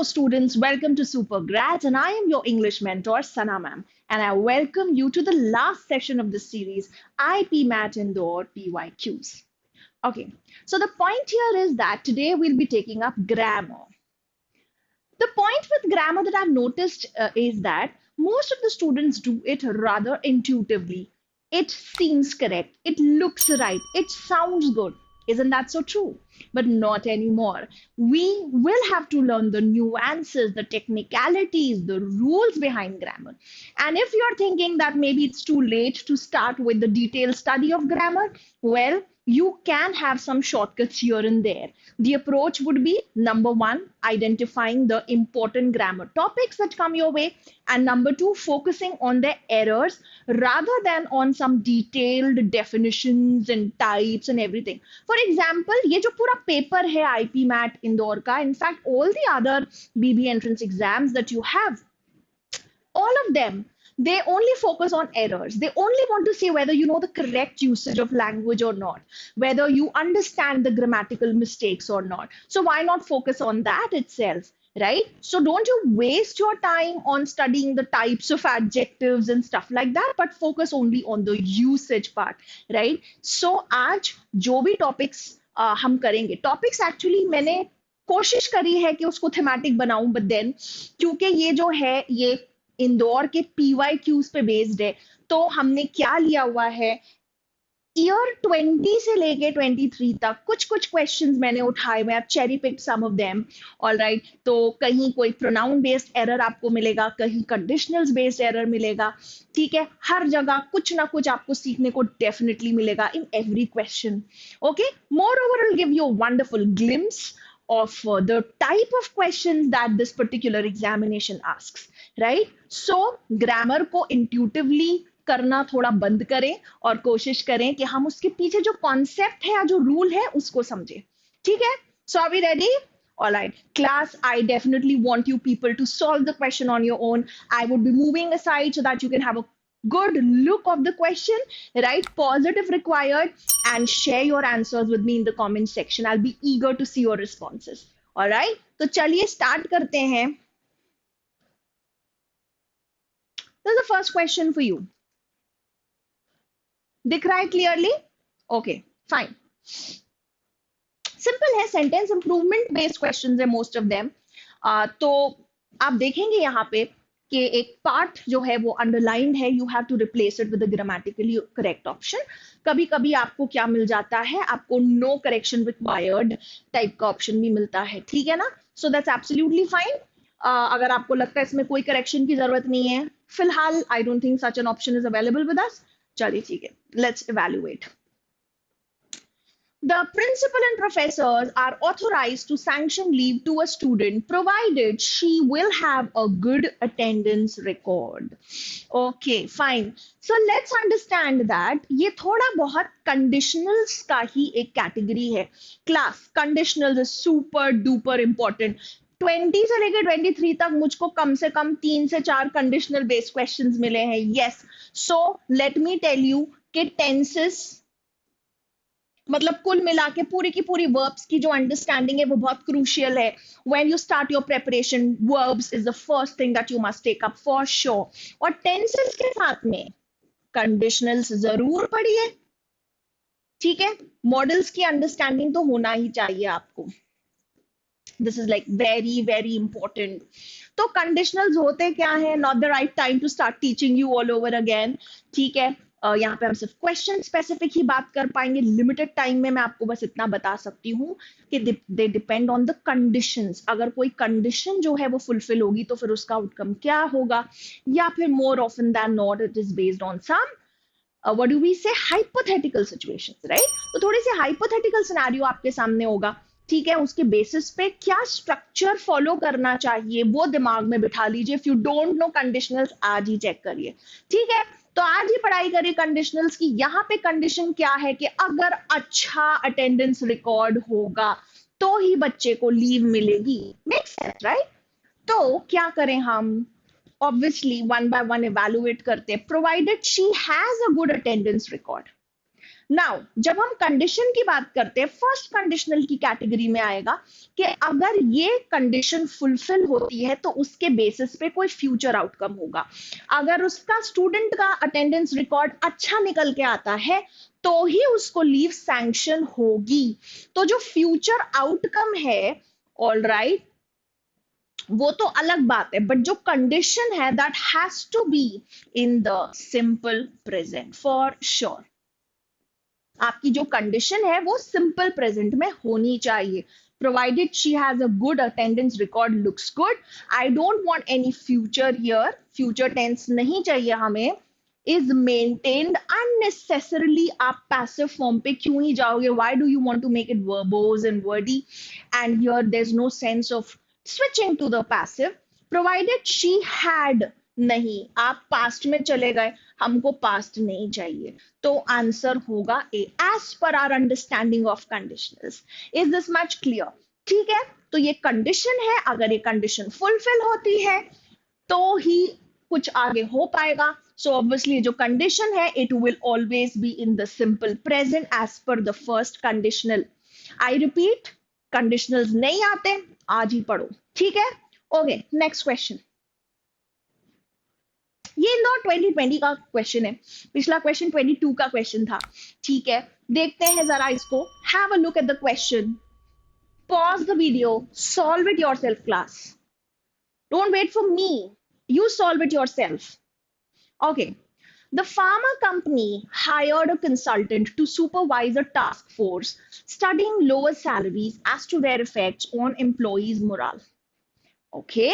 students, welcome to Super Grads, and I am your English mentor, Sana ma'am, and I welcome you to the last session of this series, IP Mat Indoor PYQs. Okay, so the point here is that today we'll be taking up grammar. The point with grammar that I've noticed is that most of the students do it rather intuitively. It seems correct, it looks right, it sounds good. Isn't that so true? But not anymore. We will have to learn the nuances, the technicalities, the rules behind grammar. And if you're thinking that maybe it's too late to start with the detailed study of grammar, well, you can have some shortcuts here and there. The approach would be number one, identifying the important grammar topics that come your way, and number two, focusing on the errors rather than on some detailed definitions and types and everything. For example, ये जो पूरा paper है IP mat Indore का, in fact, all the other BB entrance exams that you have, all of them, they only focus on errors. They only want to see whether you know the correct usage of language or not, whether you understand the grammatical mistakes or not. So why not focus on that itself, right? So don't you waste your time on studying the types of adjectives and stuff like that, but focus only on the usage part, right? So आज जो भी topics हम करेंगे, topics actually मैंने कोशिश करी है कि उसको थीमेटिक बनाऊं, बट देन क्योंकि ये जो है ये इंदौर के PYQs पे बेस्ड है, तो हमने क्या लिया हुआ है, ईयर 20 से लेके 23 तक कुछ कुछ क्वेश्चंस मैंने उठाए हुए, आप cherry pick some of them, all right. तो कहीं कोई प्रोनाउन बेस्ड एरर आपको मिलेगा, कहीं कंडीशनल्स बेस्ड एरर मिलेगा, ठीक है. हर जगह कुछ ना कुछ आपको सीखने को डेफिनेटली मिलेगा in every question. Okay, more over will give you wonderful glimpse of the type of questions that this particular examination asks, right? So grammar को intuitively करना थोड़ा बंद करें और कोशिश करें कि हम उसके पीछे जो कॉन्सेप्ट है या जो रूल है उसको समझें. ठीक है? So are we ready? All right. Class, I definitely want you people to solve the question on your own. I would be moving aside so that you can have a good look of the question, right? Positive required, and share your answers with me in the comment section. I'll be eager to see your responses. All right? तो चलिए start करते हैं. This is the first question for you. दिख रहा है clearly? Okay, fine. Simple है, sentence improvement based questions है most of them. तो आप देखेंगे यहाँ पे कि एक पार्ट जो है वो अंडरलाइंड है, you have to replace it with grammatically correct option. कभी कभी आपको क्या मिल जाता है, आपको नो करेक्शन रिक्वायर्ड टाइप का ऑप्शन भी मिलता है, ठीक है ना. So that's absolutely fine. अगर आपको लगता है इसमें कोई करेक्शन की जरूरत नहीं है फिलहाल, I don't think such an option is available with us. चलिए ठीक है, let's evaluate. The principal and professors are authorized to sanction leave to a student provided she will have a good attendance record. Okay, fine. So let's understand that ये थोड़ा बहुत conditionals का ही एक category है. Class, conditionals is super duper important. 20 से लेके 23 तक मुझको कम से कम 3 से 4 conditional based questions मिले हैं. Yes. So let me tell you कि tenses मतलब कुल मिला के पूरी की पूरी वर्ब्स की जो अंडरस्टैंडिंग है वो बहुत क्रूशियल है. When you start your preparation, verbs is the first thing that you must take up for sure. और टेंसेस के साथ में कंडीशनल्स जरूर पढ़िए, ठीक है. मॉडल्स की अंडरस्टैंडिंग तो होना ही चाहिए आपको. This is like very very important. तो कंडीशनल्स होते क्या है, not the right time to start teaching you all over again, ठीक है. यहाँ पे हम सिर्फ क्वेश्चन स्पेसिफिक ही बात कर पाएंगे लिमिटेड टाइम में. मैं आपको बस इतना बता सकती हूँ कि they depend on the conditions. अगर कोई कंडीशन जो है वो फुलफिल होगी तो फिर उसका आउटकम क्या होगा, या फिर more often than not it is based on some what do we say hypothetical situations, right. तो थोड़ी सी हाइपोथेटिकल सिनेरियो आपके सामने होगा, ठीक है. उसके बेसिस पे क्या स्ट्रक्चर फॉलो करना चाहिए वो दिमाग में बिठा लीजिए. If you don't know conditionals आज ही चेक करिए, ठीक है. तो आज ही पढ़ाई करिए कंडीशनल्स की. यहाँ पे कंडीशन क्या है कि अगर अच्छा अटेंडेंस रिकॉर्ड होगा तो ही बच्चे को लीव मिलेगी. Make sense, right. तो क्या करें हम, obviously one by one evaluate करते हैं. Provided she has a good attendance record. Now जब हम कंडीशन की बात करते हैं, फर्स्ट कंडीशनल की कैटेगरी में आएगा कि अगर ये कंडीशन फुलफिल होती है तो उसके बेसिस पे कोई फ्यूचर आउटकम होगा। अगर उसका स्टूडेंट का अटेंडेंस रिकॉर्ड अच्छा निकल के आता है तो ही उसको लीव सैंक्शन होगी। तो जो फ्यूचर आउटकम है, ऑल राइट, वो तो अलग बात है, बट जो कंडीशन है that has to be in the simple present for sure. आपकी जो कंडीशन है वो सिंपल प्रेजेंट में होनी चाहिए। Provided she has a good attendance record looks good. I don't want any future here, future tense नहीं चाहिए हमें। इज मेंटेन्ड अननेसेसरली, आप पैसिव फॉर्म पे क्यों ही जाओगे? Why do you want to make it verbose and wordy? And here there is no sense of switching to the passive. Provided she had, नहीं, आप पास्ट में चले गए, हमको पास्ट नहीं चाहिए, तो आंसर होगा A, as per our understanding of conditionals. Is this much clear? ठीक है, तो ये कंडीशन है, अगर ये कंडीशन फुलफिल होती है तो ही कुछ आगे हो पाएगा। सो ऑब्वियसली जो कंडीशन है it will always be in the simple present as per the first conditional. I repeat, conditionals नहीं आते, आज ही पढ़ो, ठीक है? Okay, next question. ये इंदौर 2020 का क्वेश्चन है, पिछला क्वेश्चन 22 का क्वेश्चन था। ठीक है, देखते हैं जरा इसको। Have a look at the question, pause the video, solve it yourself class, don't wait for me, you solve it yourself. Okay, the pharma company hired a consultant to supervise a task force studying lower salaries as to their effects on employees morale. Okay,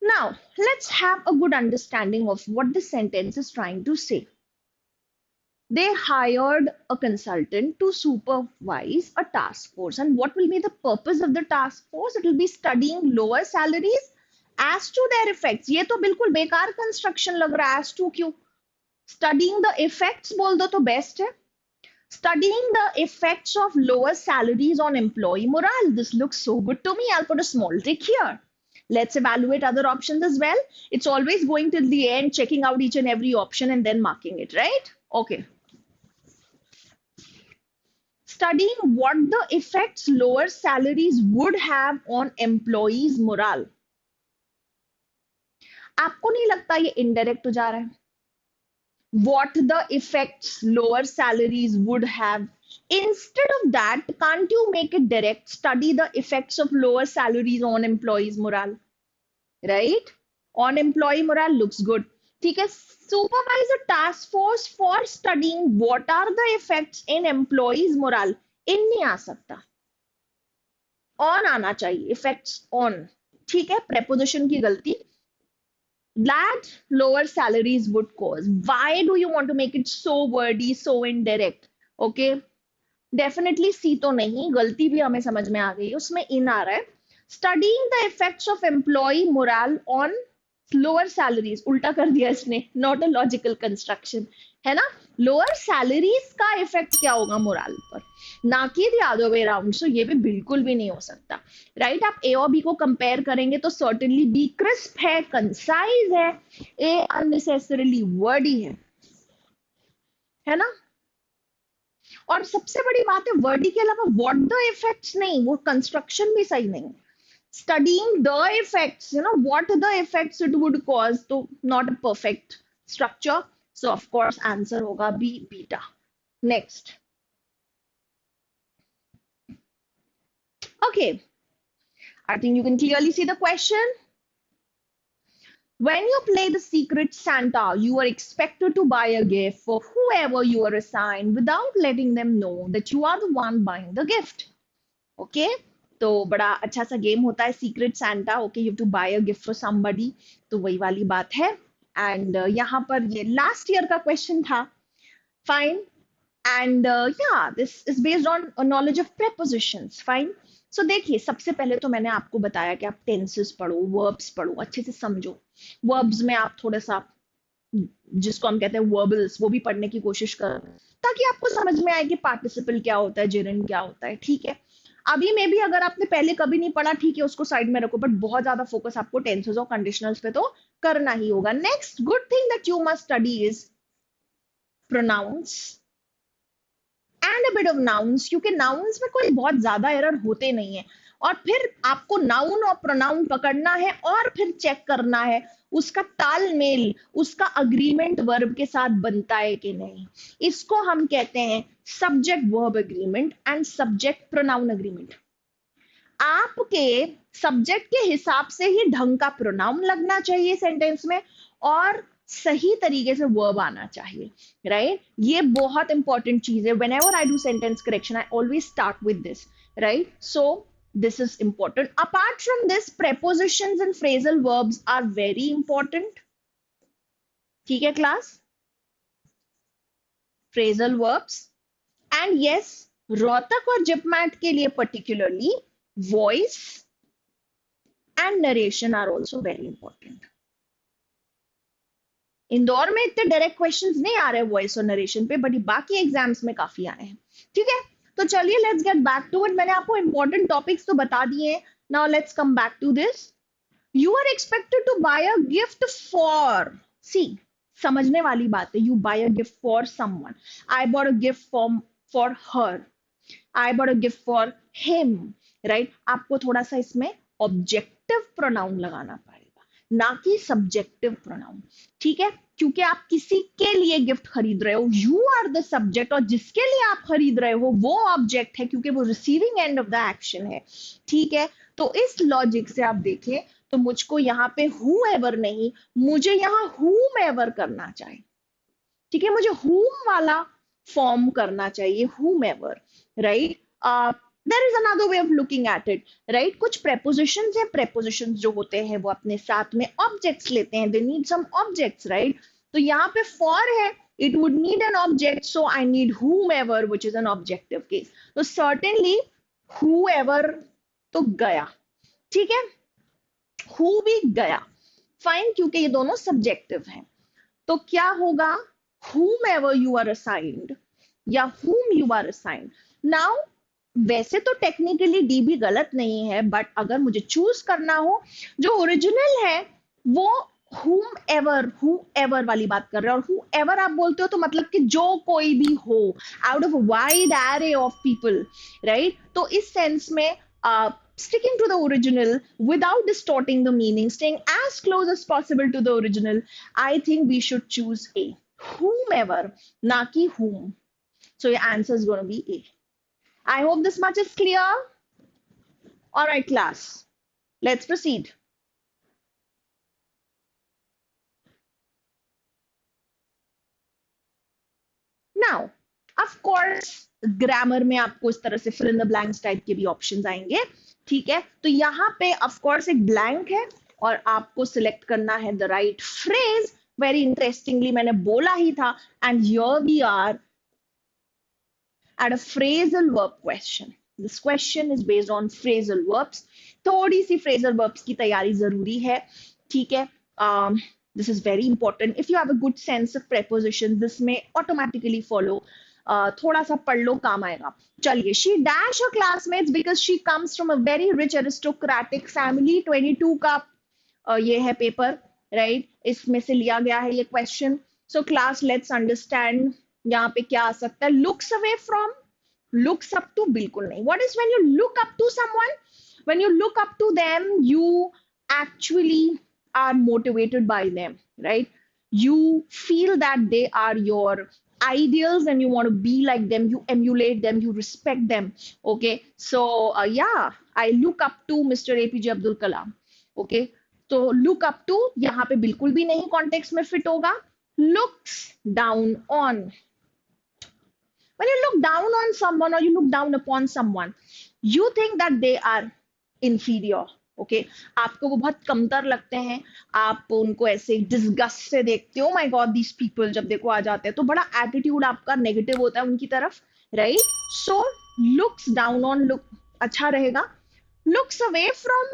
now let's have a good understanding of what the sentence is trying to say. They hired a consultant to supervise a task force, and what will be the purpose of the task force? It will be studying lower salaries as to their effects. ये तो बिल्कुल बेकार construction लग रहा है, as to क्यों? Studying the effects बोल दो तो बेस्ट है। Studying the effects of lower salaries on employee morale. This looks so good to me. I'll put a small tick here. Let's evaluate other options as well. It's always going till the end, checking out each and every option and then marking it, right? Okay. Studying what the effects lower salaries would have on employees morale. आपको नहीं लगता ये indirect हो जा रहा है? What the effects lower salaries would have. Instead of that, can't you make it direct? Study the effects of lower salaries on employees morale, right? On employee morale looks good. ठीक है, supervise a task force for studying what are the effects in employees morale. इन नहीं आ सकता, on आना चाहिए, effects on. ठीक है, preposition की गलती. That lower salaries would cause. Why do you want to make it so wordy, so indirect? Okay, definitely C तो नहीं, गलती भी हमें समझ में आ गई, उसमें in आ रहा है। Studying the effects of employee morale on lower salaries, उल्टा कर दिया इसने, not a logical construction, है ना? लोअर सैलरीज का इफेक्ट क्या होगा मोरल पर, ना कि द अदर वे अराउंड। सो ये भी बिल्कुल भी नहीं हो सकता, राइट? आप ए और बी को कंपेयर करेंगे तो सर्टेनली बी क्रिस्प है, कंसाइज है, ए अननेसेसरीली वर्डी है ना? और सबसे बड़ी बात है, वर्डी के अलावा व्हाट द इफेक्ट्स नहीं, वो कंस्ट्रक्शन भी सही नहीं। Studying the effects, you know, what the effects it would cause, तो not a perfect structure. So of course answer होगा B, beta. Next. Okay, I think you can clearly see the question. When you play the Secret Santa, you are expected to buy a gift for whoever you are assigned without letting them know that you are the one buying the gift. Okay, तो बड़ा अच्छा सा game होता है secret Santa. Okay, you have to buy a gift for somebody, तो वही वाली बात है। एंड यहाँ पर ये लास्ट ईयर का क्वेश्चन था, फाइन। एंड या this is based on knowledge of prepositions, fine. So देखिए, सबसे पहले तो मैंने आपको बताया कि आप टेंसेस पढ़ो, वर्ब्स पढ़ो, अच्छे से समझो। वर्ब्स में आप थोड़ा सा, जिसको हम कहते हैं वर्बल्स, वो भी पढ़ने की कोशिश करो, ताकि आपको समझ में आए कि पार्टिसिपल क्या होता है, जेरेंड क्या होता है, ठीक है? अभी में भी अगर आपने पहले कभी नहीं पढ़ा, ठीक है, उसको साइड में रखो, बट बहुत ज्यादा फोकस आपको टेंसेस और कंडीशनल्स पे तो करना ही होगा। Next good thing that you must study is pronouns, and a bit of nouns, क्योंकि नाउन्स में कोई बहुत ज्यादा एरर होते नहीं है, और फिर आपको नाउन और प्रोनाउन पकड़ना है और फिर चेक करना है उसका तालमेल, उसका अग्रीमेंट वर्ब के साथ बनता है कि नहीं। इसको हम कहते हैं subject verb agreement and subject pronoun agreement. आपके सब्जेक्ट के हिसाब से ही ढंग का प्रोनाउन लगना चाहिए सेंटेंस में, और सही तरीके से वर्ब आना चाहिए, राइट ये बहुत इंपॉर्टेंट चीज है। When ever I do sentence correction I always start with this, right. So this is important. Apart from this, prepositions and phrasal verbs are very important. ठीक है class? Phrasal verbs, and yes, Rohtak और जिपमैट के लिए particularly voice and narration are also very important. Indore में इतने direct questions नहीं आ रहे voice और नरेशन पे, बट बाकी एग्जाम्स में काफी आए हैं। ठीक है, तो चलिए let's get back to it. मैंने आपको इंपॉर्टेंट टॉपिक्स तो बता दिए हैं, now let's come back to this. You are expected to buy a gift for, see समझने वाली बात है, you buy a gift for someone, I bought a gift for her, I bought a gift for him, right. आपको थोड़ा सा इसमें objective pronoun लगाना पड़ेगा, ना कि सब्जेक्टिव प्रोनाउन, ठीक है, क्योंकि आप किसी के लिए गिफ्ट खरीद रहे हो, यू आर द सब्जेक्ट, और जिसके लिए आप खरीद रहे हो वो ऑब्जेक्ट है, क्योंकि वो receiving end of the action है। ठीक है, तो इस लॉजिक से आप देखें तो मुझको यहाँ पे whoever नहीं, मुझे यहाँ whomever करना चाहिए। ठीक है, मुझे whom वाला फॉर्म करना चाहिए, whomever, right. There is another way of looking at it, right. कुछ prepositions हैं, prepositions जो होते हैं वो अपने साथ में ऑब्जेक्ट्स लेते हैं, they need some objects, right. तो यहाँ पे for है, it would need an object, so I need whomever, which is an objective case. तो certainly whoever तो गया, ठीक है, who भी गया, फाइन, क्योंकि ये दोनों सब्जेक्टिव हैं। तो क्या होगा, whomever you are assigned या whom you are assigned। Now वैसे तो टेक्निकली डी भी गलत नहीं है, बट अगर मुझे चूज करना हो, जो ओरिजिनल है वो whoever वाली बात कर रहे हैं, और whoever आप बोलते हो तो मतलब कि जो कोई भी हो, out of wide array of people, right. तो इस सेंस में sticking to the original without distorting the meaning, staying as close as possible to the original, I think we should choose A, whomever, na ki whom. So your answer is going to be A. I hope this much is clear. All right, class, let's proceed. Now, of course, grammar में आपको इस तरह से fill in the blanks type के भी options आएंगे, ठीक है। तो यहाँ पे ऑफ कोर्स एक ब्लैंक है और आपको सिलेक्ट करना है the right phrase. Very interestingly मैंने बोला ही था, and here we are at a phrasal verb question. This question is based on phrasal verbs. थोड़ी सी फ्रेजल वर्ब्स की तैयारी जरूरी है, ठीक है। This is very important. If you have a good sense of preposition, this में automatically follow, थोड़ा सा पढ़ लो, काम आएगा। चलिए, she dash her classmates because she comes from a very rich aristocratic family. 22 का ये है पेपर, राइट, इसमें से लिया गया है ये question. So class, let's understand यहाँ पे क्या आ सकता है। Looks away from, looks up to, बिल्कुल नहीं। what is when you look up to someone? When you look up to them, you actually are motivated by them, right? You feel that they are your ideals and you want to be like them, you emulate them, you respect them, okay? So yeah, I look up to Mr. APJ Abdul Kalam, okay? तो look up to यहाँ पे बिल्कुल भी नहीं context में fit होगा। looks down on, when you look down on someone or you look down upon someone, you think that they are inferior, okay? आपको वो बहुत कमतर लगते हैं, आप उनको ऐसे डिस्गस्ट से देखते हो, माय गॉड दीस पीपल, जब देखो आ जाते हैं तो बड़ा एटीट्यूड आपका नेगेटिव होता है उनकी तरफ, right. So looks down on, look अच्छा रहेगा। looks away from,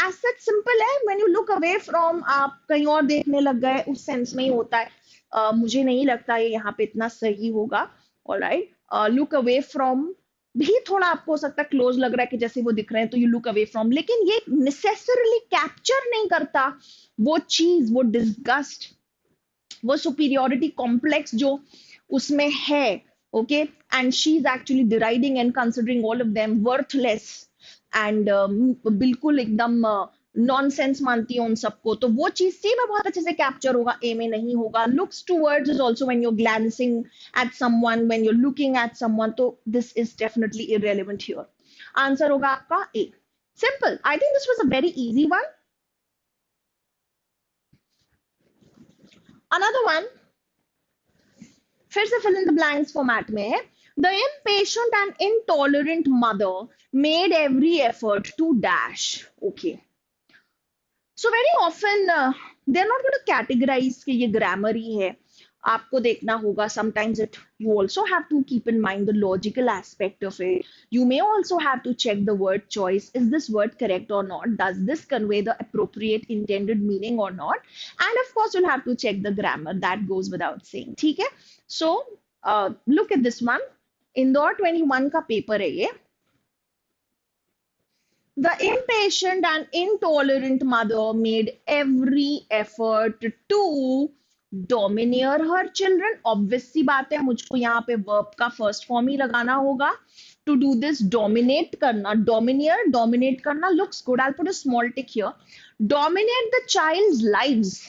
as such simple है, when you look away from, आप कहीं और देखने लग गए, उस सेंस में ही होता है। मुझे नहीं लगता ये यहाँ पे इतना सही होगा। ऑलराइट, लुक अवे फ्रॉम भी थोड़ा आपको हो सकता है क्लोज लग रहा है कि जैसे वो दिख रहे हैं, तो यू लुक अवे फ्रॉम, लेकिन ये नेसेसरली कैप्चर नहीं करता वो चीज, वो डिस्गस्ट, वो सुपीरियोरिटी कॉम्प्लेक्स जो उसमें है, okay, and she's actually deriding and considering all of them worthless and बिल्कुल एकदम नॉनसेंस मानती है उन सबको, तो वो चीज सी में बहुत अच्छे से कैप्चर होगा, ए में नहीं होगा. Looks towards is also when you're glancing at someone, when you're looking at someone, तो this is definitely irrelevant here. Answer होगा आपका A. Simple. I think this was a very easy one. Another one फिर से fill in the blanks format में है. The impatient and intolerant mother made every effort to dash. Okay. So very often they're not going to categorize कि ये grammar ही है. आपको देखना होगा. Sometimes it you also have to keep in mind the logical aspect of it. You may also have to check the word choice. Is this word correct or not? Does this convey the appropriate intended meaning or not? And of course, you'll have to check the grammar. That goes without saying. ठीक है? So look at this one. Indore 21 का paper है ये. The impatient and intolerant mother made every effort to domineer her children. Obvious सी बात है, मुझको यहाँ पे verb का first form ही लगाना होगा. To do this, dominate करना, domineer, dominate करना looks good. I'll put a small tick here. Dominate the child's lives.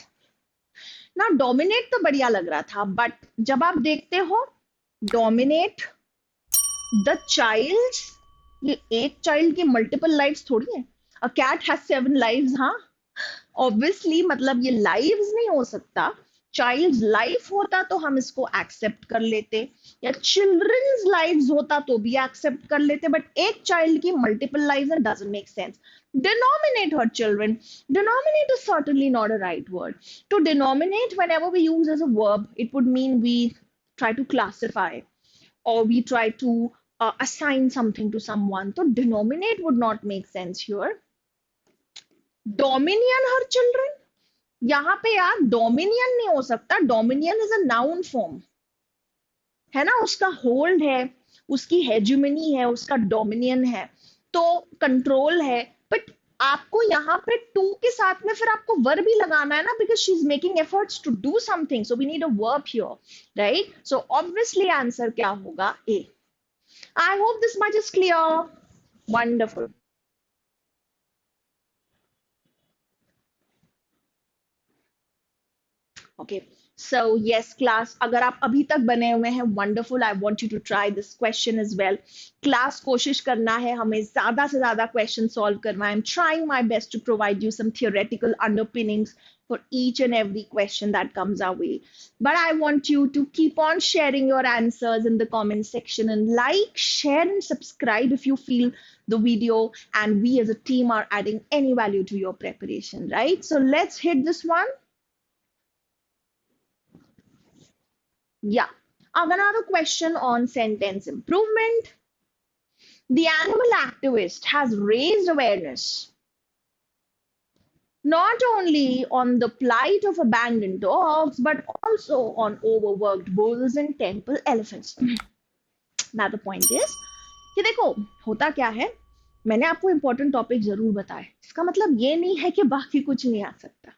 ना dominate तो बढ़िया लग रहा था, but जब आप देखते हो dominate the child's, ये एक चाइल्ड की मल्टीपल लाइव्स थोड़ी है. A cat has 7 lives. हाँ, ऑब्वियसली मतलब ये लाइव्स नहीं हो सकता. चाइल्ड्स लाइफ होता तो हम इसको एक्सेप्ट कर लेते, या चिल्ड्रंस लाइव्स होता तो भी एक्सेप्ट कर लेते, बट एक चाइल्ड की multiple lives and doesn't make sense. Denominate her children. Denominate is certainly not a right word. To denominate, whenever we use as a verb, it would mean we try to classify or we try to assign something to someone. So denominate would not make sense here. Dominion her children. यहाँ पे यार dominion नहीं हो सकता. Dominion is a noun form. है ना, उसका hold है, उसकी hegemony है, उसका dominion है, तो control है. But आपको यहाँ पे to के साथ में फिर आपको verb ही लगाना है ना, because she's making efforts to do something. So we need a verb here, right? So obviously answer क्या होगा? A. I hope this much is clear. Wonderful. Okay. So yes, class, अगर आप अभी तक बने हुए हैं, wonderful. I want you to try this question as well. Class, कोशिश करना है हमें ज़्यादा से ज़्यादा question solve करना. I'm trying my best to provide you some theoretical underpinnings for each and every question that comes our way. But I want you to keep on sharing your answers in the comment section, and like, share, and subscribe if you feel the video and we as a team are adding any value to your preparation, right? So let's hit this one. Yeah. Another question on sentence improvement. The animal activist has raised awareness not only on the plight of abandoned dogs, but also on overworked bulls and temple elephants. Now the point is कि देखो होता क्या है, मैंने आपको important topic जरूर बताए, इसका मतलब ये नहीं है कि बाकी कुछ नहीं आ सकता,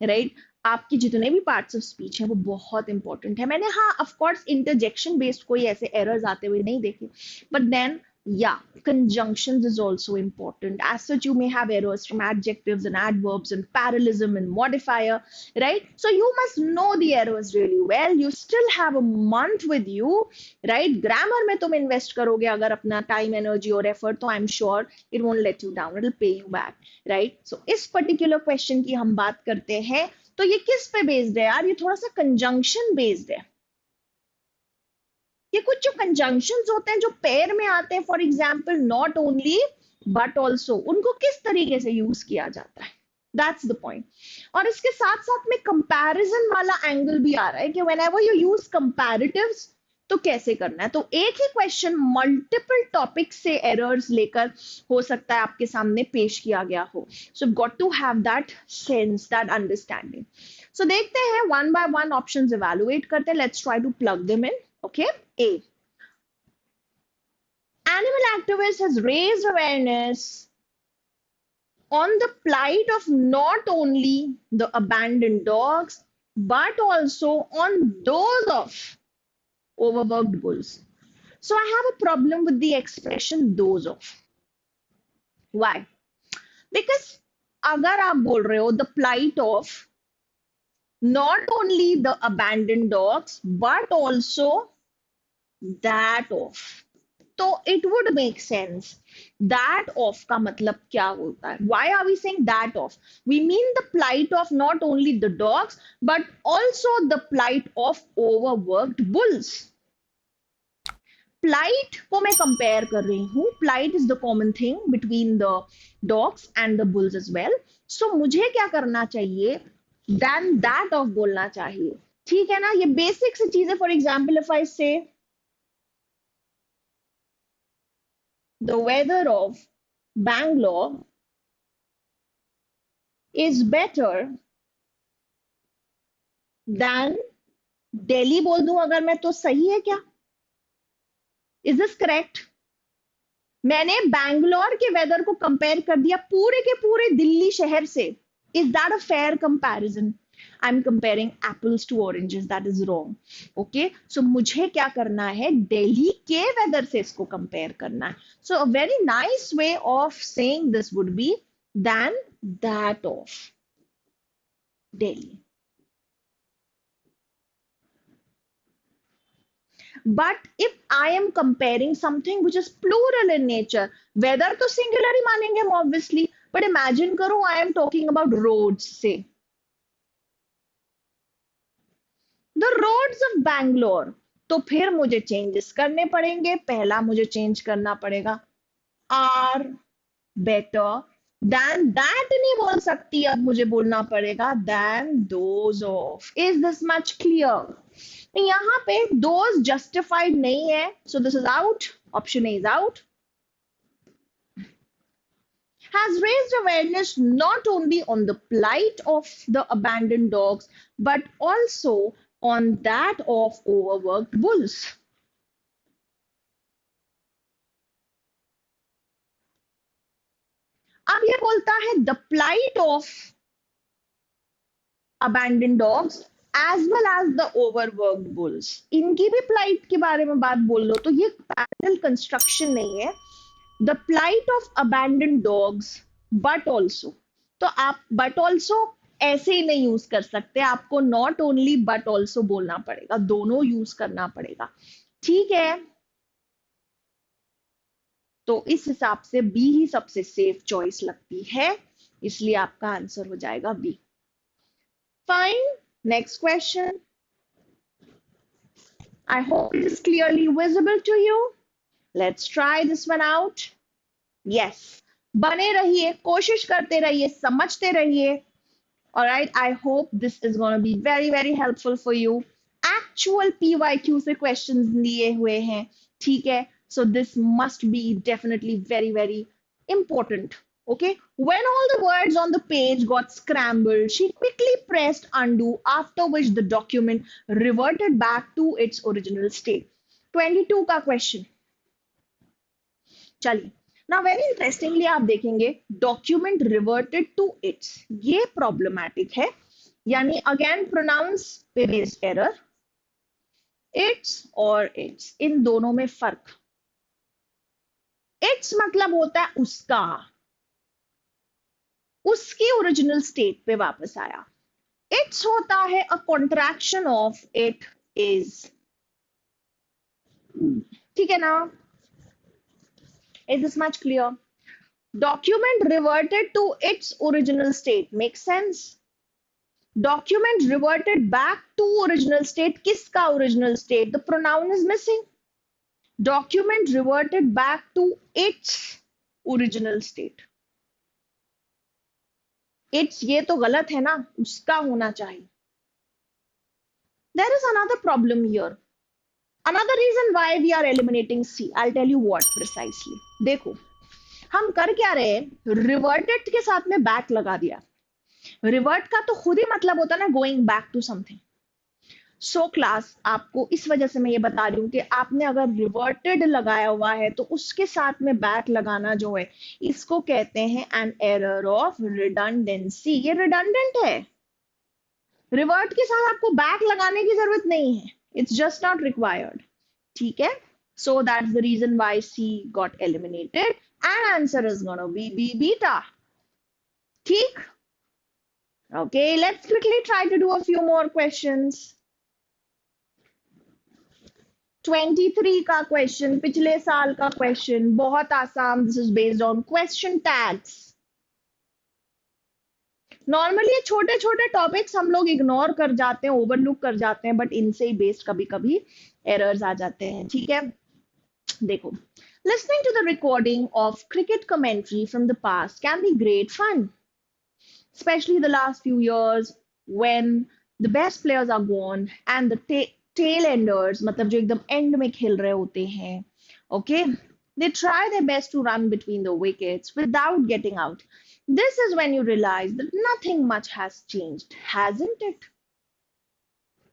राइट? आपके जितने भी पार्ट्स ऑफ स्पीच हैं वो बहुत इंपॉर्टेंट है. मैंने हाँ ऑफ कोर्स इंटरजेक्शन बेस्ड कोई ऐसे एरर्स आते हुए नहीं देखे, but then yeah, conjunctions is also important. As such, you may have errors from adjectives and adverbs and parallelism and modifier, right? So you must know the errors really well. You still have a month with you, right? Grammar में तुम invest करोगे अगर अपना time, energy और effort, तो I'm sure it won't let you down. It'll pay you back, right? So इस particular question की हम बात करते हैं, तो ये किस पे बेस्ड है यार? ये थोड़ा सा कंजंक्शन बेस्ड है. ये कुछ जो कंजंक्शंस होते हैं जो पेयर में आते हैं, for example not only but also, उनको किस तरीके से यूज किया जाता है, दैट्स द पॉइंट. और इसके साथ साथ में कंपैरिजन वाला एंगल भी आ रहा है कि व्हेनेवर यू यूज कंपैरेटिव्स तो कैसे करना है. तो एक ही क्वेश्चन मल्टीपल टॉपिक से एरर्स लेकर हो सकता है आपके सामने पेश किया गया हो. So got to have that sense, that understanding. So देखते हैं one by one options evaluate करते हैं. Let's try to plug them in. Okay, A. Animal activist has raised awareness on the plight of not only the abandoned dogs, but also on those of overworked bulls. So I have a problem with the expression those of. Why? Because अगर आप बोल रहे हो the plight of not only the abandoned dogs but also that of, तो it would make sense. That of का मतलब क्या होता है? Why are we saying that of? We mean the plight of not only the dogs but also the plight of overworked bulls. Plight को मैं compare कर रही हूँ. Plight is the common thing between the dogs and the bulls as well. So मुझे क्या करना चाहिए? Than that of बोलना चाहिए. ठीक है ना? ये बेसिक सी चीजें. For example, if I say the weather of Bangalore is better than Delhi बोल दूं अगर मैं, तो सही है क्या? Is this correct? मैंने बैंगलोर के वेदर को कंपेयर कर दिया पूरे के पूरे दिल्ली शहर से. Is that a fair comparison? I'm comparing apples to oranges. That is wrong. Okay, so मुझे क्या करना है? दिल्ली के वेदर से इसको कंपेयर करना है. So a very nice way of saying this would be than that of Delhi. But if I am comparing something which is plural in nature, weather तो singular ही मानेंगे हम obviously. But imagine करो I am talking about roads, say the roads of Bangalore, तो फिर मुझे changes करने पड़ेंगे. पहला मुझे चेंज करना पड़ेगा are better than that नहीं बोल सकती, अब मुझे बोलना पड़ेगा than those of. Is this much clear? यहाँ पे those justified नहीं है, so this is out. Option A is out. Has raised awareness not only on the plight of the abandoned dogs but also on that of overworked bulls. अब ये बोलता है the plight of abandoned dogs as well as the overworked bulls. इनकी भी plight के बारे में बात बोल लो, तो ये parallel construction नहीं है. The plight of abandoned dogs but also, तो आप but also ऐसे ही नहीं यूज कर सकते. आपको not only but also बोलना पड़ेगा, दोनों यूज करना पड़ेगा. ठीक है, तो इस हिसाब से बी ही सबसे सेफ चॉइस लगती है, इसलिए आपका आंसर हो जाएगा B. Fine, next question. I hope it is clearly visible to you. Let's try this one out. Yes. बने रहिए, कोशिश करते रहिए, समझते रहिए. Alright, I hope this is going to be very, very helpful for you. Actual PYQ से questions लिए हुए हैं, ठीक है? So this must be definitely very, very important. Okay, when all the words on the page got scrambled, she quickly pressed undo, after which the document reverted back to its original state. 22 का question. चलिए, now very interestingly आप देखेंगे document reverted to its, ये problematic है. यानी again pronounce पे based error. Its और its, इन दोनों में फर्क. Its मतलब होता है उसका, उसकी ओरिजिनल स्टेट पे वापस आया. Its होता है a contraction of it is. ठीक है ना? Is this much clear? Document reverted to its original state. Makes sense? Document reverted back to original state. किसका original state? The pronoun is missing. Document reverted back to its original state. It's ये तो गलत है ना, उसका होना चाहिए. There is another problem here. Another reason why we are eliminating C. I'll tell you what precisely. देखो, हम कर क्या रहे हैं? Reverted के साथ में back लगा दिया. Revert का तो खुद ही मतलब होता है ना going back to something. So class, आपको इस वजह से मैं ये बता रही हूँ कि आपने अगर reverted लगाया हुआ है तो उसके साथ में back लगाना जो है, इसको कहते हैं an error of redundancy. ये redundant है. Revert के साथ आपको back लगाने की जरूरत नहीं है. It's just not required. ठीक है? So that's the reason why C got eliminated. And answer is gonna be B, beta. ठीक? Okay, let's quickly try to do a few more questions. 23 का क्वेश्चन, पिछले साल का क्वेश्चन, बहुत आसान. This is based on question tags. Normally ये छोटे छोटे टॉपिक्स हम लोग इग्नोर कर जाते हैं, ओवरलुक कर जाते हैं, बट इनसे ही बेस्ड कभी कभी एरर्स आ जाते हैं. ठीक है, देखो. Listening to the recording of cricket commentary from the past can be great fun, especially the last few years when the best players are gone and the tail enders, मतलब जो एकदम end में खेल रहे होते हैं, okay, they try their best to run between the wickets without getting out. This is when you realize that nothing much has changed, hasn't it?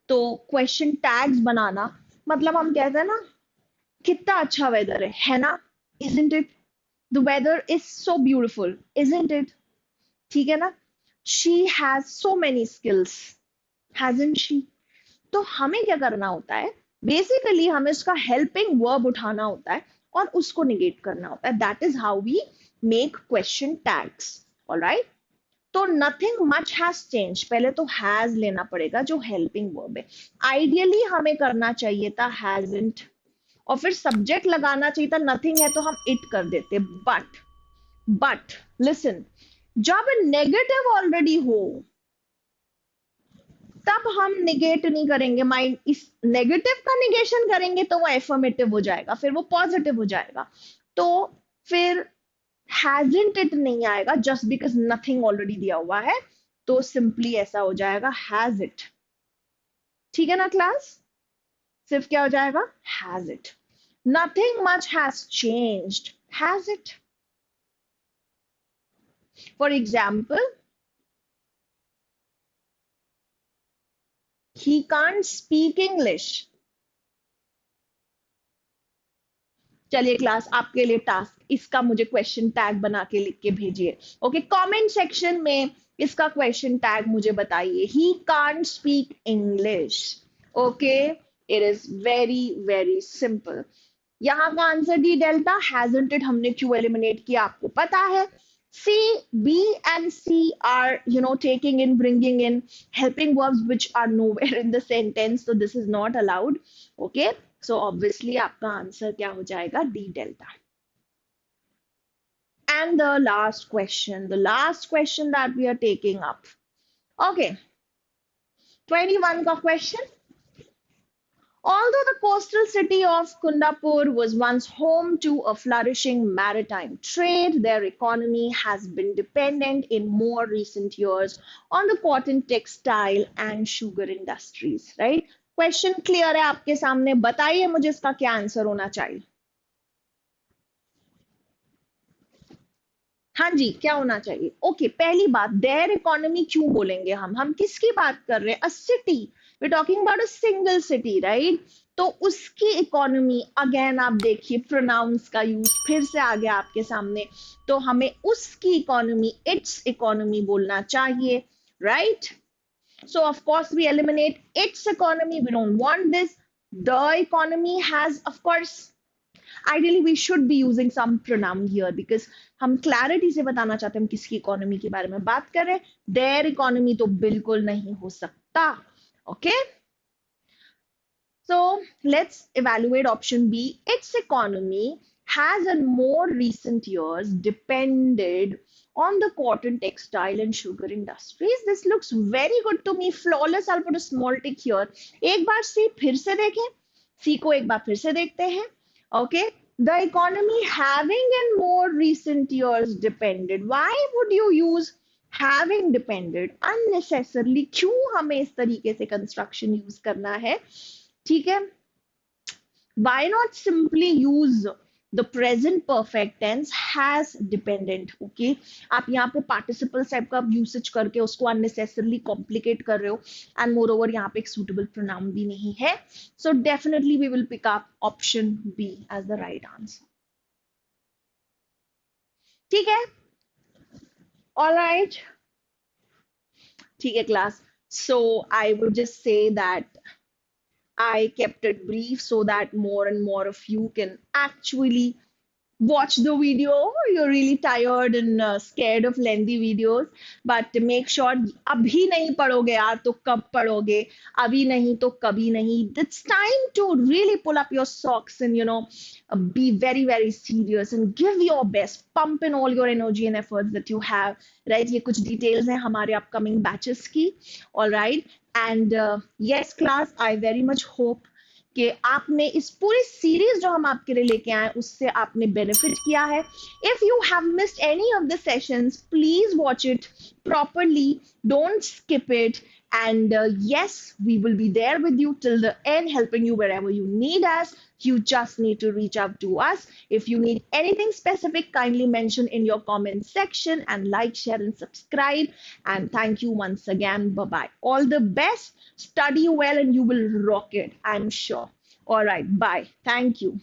तो question tags बनाना मतलब हम कहते हैं ना, कितना अच्छा वेदर है ना, isn't it? The weather is so beautiful, isn't it? ठीक है ना? She has so many skills, hasn't she? तो हमें क्या करना होता है, बेसिकली हमें उसका हेल्पिंग वर्ब उठाना होता है और उसको निगेट करना होता है. That is how we make question tags. All right, तो नथिंग मच हैज चेंज, पहले तो हैज लेना पड़ेगा जो हेल्पिंग वर्ब है. आइडियली हमें करना चाहिए था हैजंट, और फिर सब्जेक्ट लगाना चाहिए था. नथिंग है तो हम इट कर देते. बट लिसन, जब नेगेटिव ऑलरेडी हो तब हम निगेट नहीं करेंगे. माइंड इस नेगेटिव का निगेशन करेंगे तो वो एफर्मेटिव हो जाएगा, फिर वो पॉजिटिव हो जाएगा. तो फिर हैजंट इट नहीं आएगा जस्ट बिकॉज नथिंग ऑलरेडी दिया हुआ है. तो सिंपली ऐसा हो जाएगा हैज इट. ठीक है ना क्लास? सिर्फ क्या हो जाएगा, has it. Nothing much has changed, has it. For example, he can't speak English. चलिए क्लास, आपके लिए टास्क, इसका मुझे क्वेश्चन टैग बना के लिख के भेजिए. ओके, कमेंट सेक्शन में इसका क्वेश्चन टैग मुझे बताइए. He can't speak English. Okay, it is very very simple. यहाँ का answer D delta. Hasn't it हमने क्यों एलिमिनेट किया आपको पता है. C, B and C are, taking in, bringing in helping verbs which are nowhere in the sentence. So this is not allowed. Okay. So obviously आपका answer क्या हो जाएगा, D delta. And the last question that we are taking up. Okay. 21 का question. Although the coastal city of Kundapur was once home to a flourishing maritime trade, their economy has been dependent in more recent years on the cotton, textile, and sugar industries. Right? Question clear है आपके सामने. बताइए मुझे इसका क्या answer होना चाहिए. हाँ जी, क्या होना चाहिए. ओके, पहली बात, देयर इकोनॉमी क्यों बोलेंगे हम किसकी बात कर रहे हैं. A city, we talking about a single city, right. तो उसकी इकोनॉमी, अगेन आप देखिए प्रोनाउंस का यूज फिर से आ गया आपके सामने. तो हमें उसकी इकोनॉमी, इट्स इकोनॉमी बोलना चाहिए, right. So of course we eliminate its economy. We don't want this. The economy has, of course, ideally we should be using some pronoun here because हम clarity से बताना चाहते हैं हम किसकी economy के बारे में बात कर रहे हैं. Their economy तो बिल्कुल नहीं हो सकता. Okay. So let's evaluate option B. Its economy has in more recent years depended on the cotton, textile and sugar industries. This looks very good to me. Flawless. I'll put a small tick here. एक बार C फिर से देखें. C को एक बार फिर से देखते हैं. Okay. The economy having in more recent years depended. Why would you use having depended unnecessarily? क्यों हमें इस तरीके से construction use करना है? ठीक है. Why not simply use the present perfect tense has dependent. Okay, आप यहाँ पे participles type का usage करके उसको unnecessarily complicate कर रहे हो, and moreover यहाँ पे एक suitable pronoun भी नहीं है. So definitely we will pick up option B as the right answer. ठीक है. All right. ठीक है class. So I would just say that I kept it brief so that more and more of you can actually watch the video. You're really tired and scared of lengthy videos, but make sure abhi nahi padhoge yaar to kab padhoge, abhi nahi to kabhi nahi. It's time to really pull up your socks and be very very serious and give your best, pump in all your energy and efforts that you have, right? Ye kuch details hain hamare upcoming batches ki. All right. And yes class, I very much hope कि आपने इस पूरी series जो हम आपके लिए लेके आए उससे आपने बेनिफिट किया है. If you have missed any of the sessions, please watch it properly, don't skip it. And yes, we will be there with you till the end, helping you wherever you need us. You just need to reach out to us. If you need anything specific, kindly mention in your comment section, and like, share, and subscribe. And thank you once again. Bye bye. All the best. Study well, and you will rock it, I'm sure. All right. Bye. Thank you.